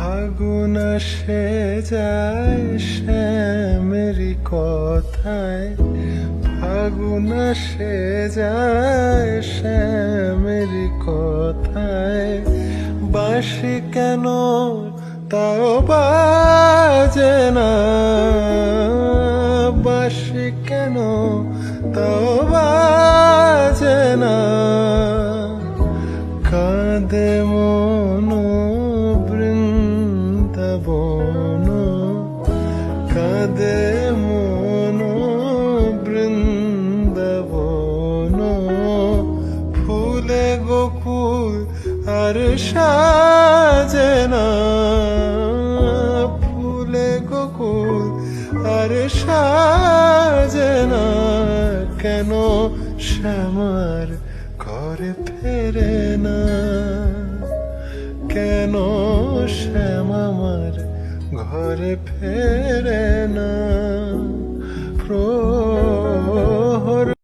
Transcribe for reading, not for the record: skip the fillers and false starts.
ফাগুন আসে যায় শ্যামেরি কথায়, ফাগুন আসে যায় শ্যামেরি কথায়। বাঁশি কেন তাও বাজে না, বাঁশি কেন তাও বাজে না। কাঁদে মন বৃন্দাবন, কাঁদে মন বৃন্দাবন। ফুলে গোকুল আর সাজে না, ফুলে গোকুল আর সাজে না। কেন শ্যামার ঘরে ফেরে না, কেন শ্যাম আমার ঘরে ফেরে না।